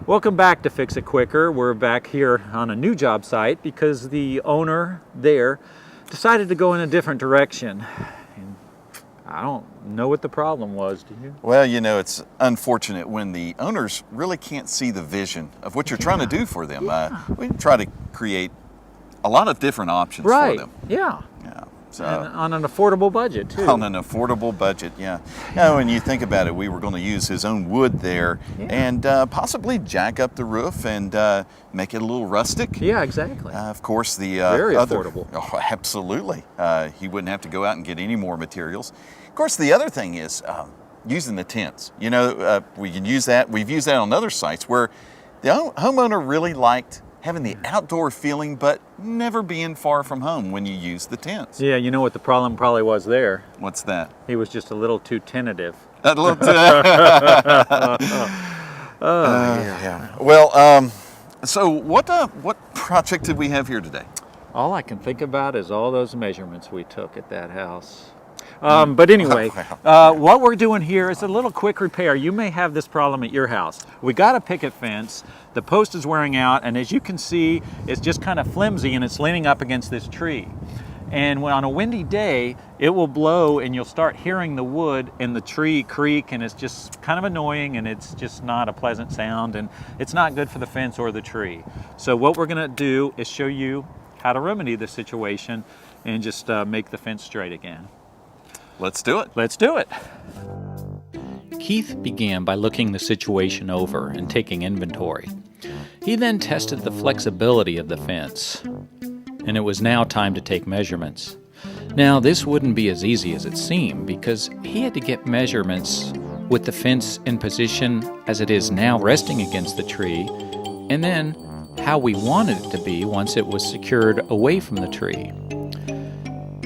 Welcome back to Fix It Quicker. We're back here on a new job site because the owner there decided to go in a different direction. And I don't know what the problem was, do you? Well, you know, it's unfortunate when the owners really can't see the vision of what you're trying to do for them. We try to create a lot of different options for them. Yeah. So, and on an affordable budget, too. On an affordable budget, yeah. Now, when you think about it, we were going to use his own wood there and possibly jack up the roof and make it a little rustic. Yeah, exactly. Of course, the very affordable. Oh, absolutely. He wouldn't have to go out and get any more materials. Of course, the other thing is using the tents. You know, we can use that. We've used that on other sites where the homeowner really liked having the outdoor feeling, but never being far from home when you use the tents. Yeah, you know what the problem probably was there? What's that? He was just a little too tentative. A little too. Yeah. Well, so what project did we have here today? All I can think about is all those measurements we took at that house. But anyway, what we're doing here is a little quick repair. You may have this problem at your house. We got a picket fence. The post is wearing out, and as you can see, it's just kind of flimsy and it's leaning up against this tree. And when on a windy day, it will blow and you'll start hearing the wood and the tree creak, and it's just kind of annoying, and it's just not a pleasant sound, and it's not good for the fence or the tree. So what we're gonna do is show you how to remedy the situation and just make the fence straight again. Let's do it. Let's do it. Keith began by looking the situation over and taking inventory. He then tested the flexibility of the fence, and it was now time to take measurements. Now, this wouldn't be as easy as it seemed because he had to get measurements with the fence in position as it is now resting against the tree, and then how we wanted it to be once it was secured away from the tree.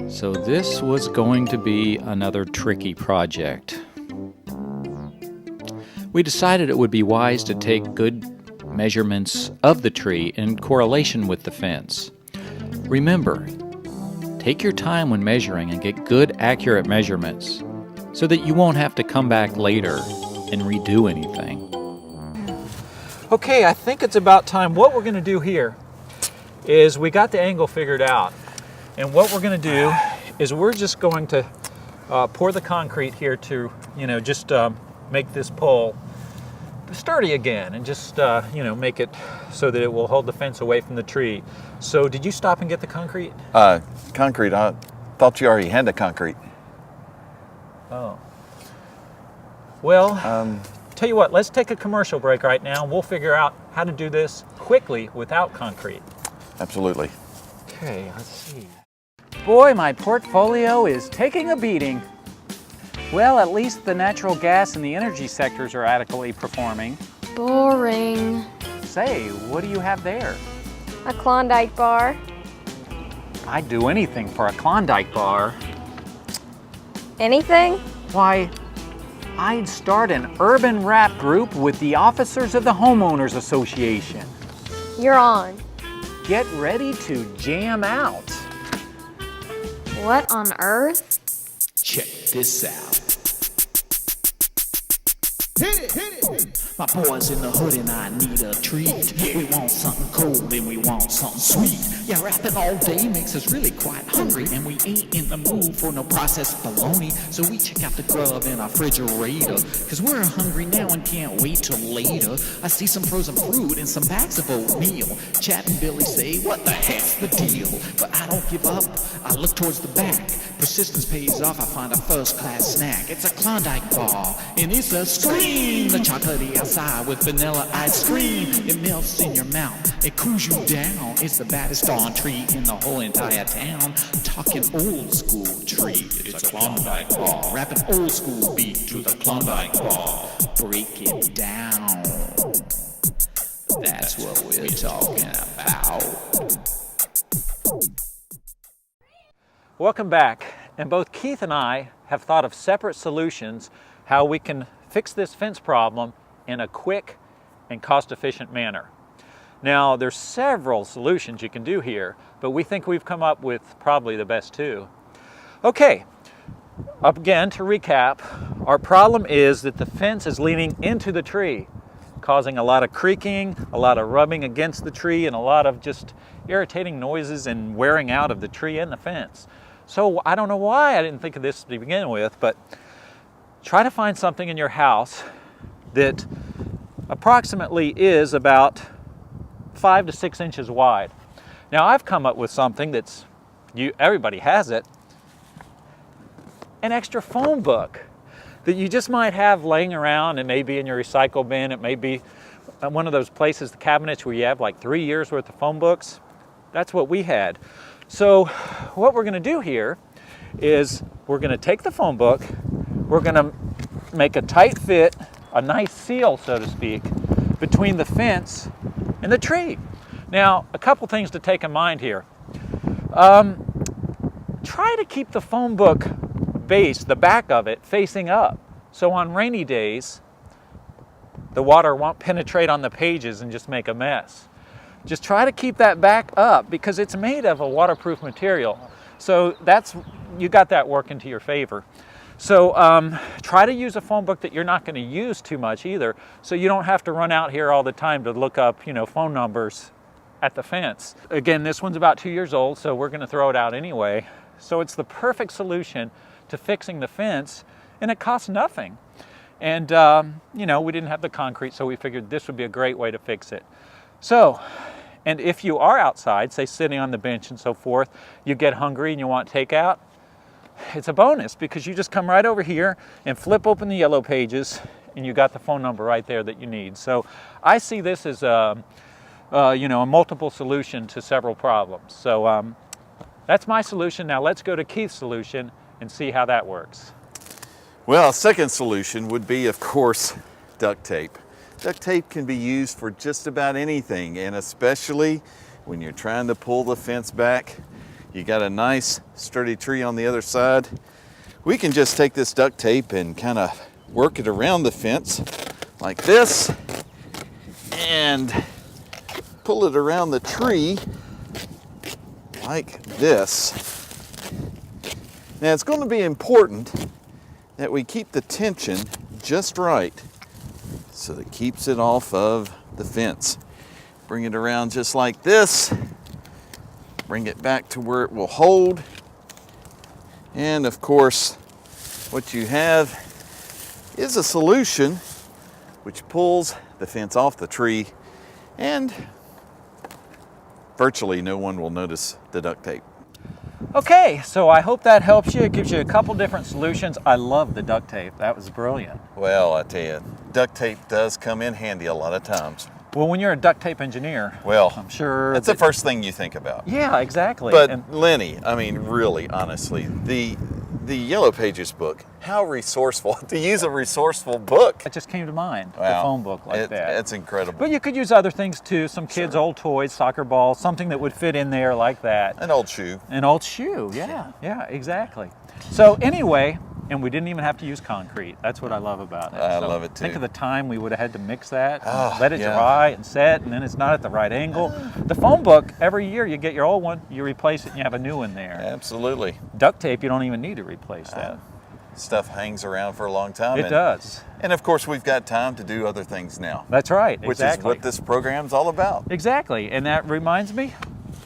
So this was going to be another tricky project. We decided it would be wise to take good measurements of the tree in correlation with the fence. Remember, take your time when measuring and get good, accurate measurements so that you won't have to come back later and redo anything. Okay, I think it's about time. What we're going to do here is we got the angle figured out. And what we're going to do is we're just going to pour the concrete here to, just make this pole sturdy again, and just, make it so that it will hold the fence away from the tree. So did you stop and get the concrete? Concrete, I thought you already had the concrete. Oh. Well, tell you what, let's take a commercial break right now. We'll figure out how to do this quickly without concrete. Absolutely. Okay, let's see. Boy, my portfolio is taking a beating. Well, at least the natural gas and the energy sectors are adequately performing. Boring. Say, what do you have there? A Klondike bar. I'd do anything for a Klondike bar. Anything? Why, I'd start an urban rap group with the officers of the Homeowners Association. You're on. Get ready to jam out. What on earth? Check this out. Hit it! My boys in the hood and I need a treat. We want something cold and we want something sweet. Yeah, rapping all day makes us really quite hungry, and we ain't in the mood for no processed bologna. So we check out the grub in our refrigerator, cause we're hungry now and can't wait till later. I see some frozen fruit and some bags of oatmeal. Chad and Billy say, what the heck's the deal? But I don't give up, I look towards the back. Persistence pays off, I find a first-class snack. It's a Klondike bar, and it's a scream. The chocolatey outside with vanilla ice cream. It melts in your mouth, it cools you down. It's the baddest darn treat in the whole entire town. Talking old school treat, it's a Klondike bar. Rapping old school beat to the Klondike bar. Break it down, that's what we're talking about. Welcome back, and both Keith and I have thought of separate solutions how we can fix this fence problem in a quick and cost-efficient manner. Now, there's several solutions you can do here, but we think we've come up with probably the best two. Okay, again, to recap, our problem is that the fence is leaning into the tree. causing a lot of creaking, a lot of rubbing against the tree, and a lot of just irritating noises and wearing out of the tree and the fence. So I don't know why I didn't think of this to begin with, but try to find something in your house that approximately is about 5 to 6 inches wide. Now I've come up with something that's, everybody has it, an extra phone book that you just might have laying around. It may be in your recycle bin, it may be one of those places, the cabinets where you have like 3 years worth of phone books. That's what we had. So what we're gonna do here is we're gonna take the phone book, we're gonna make a tight fit, a nice seal, so to speak, between the fence and the tree. Now, a couple things to take in mind here. Try to keep the phone book base, the back of it, facing up. So on rainy days, the water won't penetrate on the pages and just make a mess. Just try to keep that back up because it's made of a waterproof material. So you got that working to your favor. So try to use a phone book that you're not going to use too much either, so you don't have to run out here all the time to look up, phone numbers at the fence. Again, this one's about 2 years old, so we're going to throw it out anyway. So it's the perfect solution to fixing the fence, and it costs nothing. And we didn't have the concrete, so we figured this would be a great way to fix it. So, and if you are outside, say sitting on the bench and so forth, you get hungry and you want takeout, it's a bonus because you just come right over here and flip open the yellow pages and you got the phone number right there that you need. So I see this as a multiple solution to several problems. So that's my solution. Now let's go to Keith's solution and see how that works. Well, a second solution would be, of course, duct tape. Duct tape can be used for just about anything, and especially when you're trying to pull the fence back. You got a nice sturdy tree on the other side. We can just take this duct tape and kind of work it around the fence like this and pull it around the tree like this. Now it's going to be important that we keep the tension just right so that it keeps it off of the fence. Bring it around just like this. Bring it back to where it will hold. And of course, what you have is a solution which pulls the fence off the tree, and virtually no one will notice the duct tape. Okay, so I hope that helps you. It gives you a couple different solutions. I love the duct tape. That was brilliant. Well, I tell you, duct tape does come in handy a lot of times. Well, when you're a duct tape engineer, well, I'm sure that's the first thing you think about. Yeah, exactly. But Lenny, I mean, really, honestly, the Yellow Pages book, how resourceful, to use a resourceful book. It just came to mind, Wow. the phone book like that. It's incredible. But you could use other things too, some kids' old toys, soccer balls, something that would fit in there like that. An old shoe. An old shoe, yeah, exactly. So anyway, and we didn't even have to use concrete. That's what I love about it. I So love it too. Think of the time we would have had to mix that, Oh, let it yeah. dry and set, and then it's not at the right angle. The phone book, every year you get your old one, you replace it and you have a new one there. Absolutely. Duct tape, you don't even need to replace that. Stuff hangs around for a long time. It does. And of course, we've got time to do other things now. That's right, Which exactly. is what this program's all about. Exactly, and that reminds me,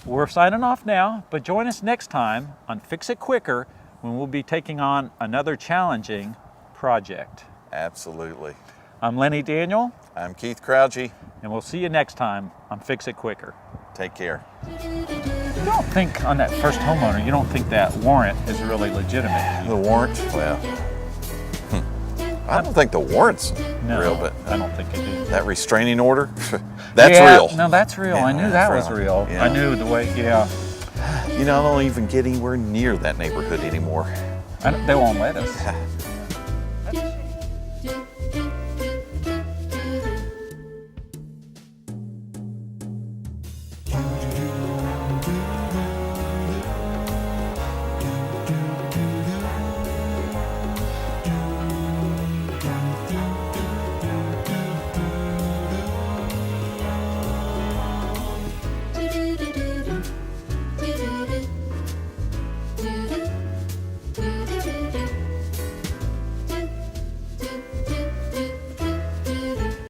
we're signing off now, but join us next time on Fix It Quicker when we'll be taking on another challenging project. Absolutely. I'm Lenny Daniel, I'm Keith Crouchy. and we'll see you next time on Fix It Quicker. Take care. You don't think on that first homeowner, you don't think that warrant is really legitimate. The warrant? Well, I don't think the warrant's No, real, but I don't think it is. that restraining order, that's Yeah, real. No, that's real. I Yeah, knew that that's was real. real. Yeah. I knew the way, yeah. You know, I don't even get anywhere near that neighborhood anymore. They won't let us.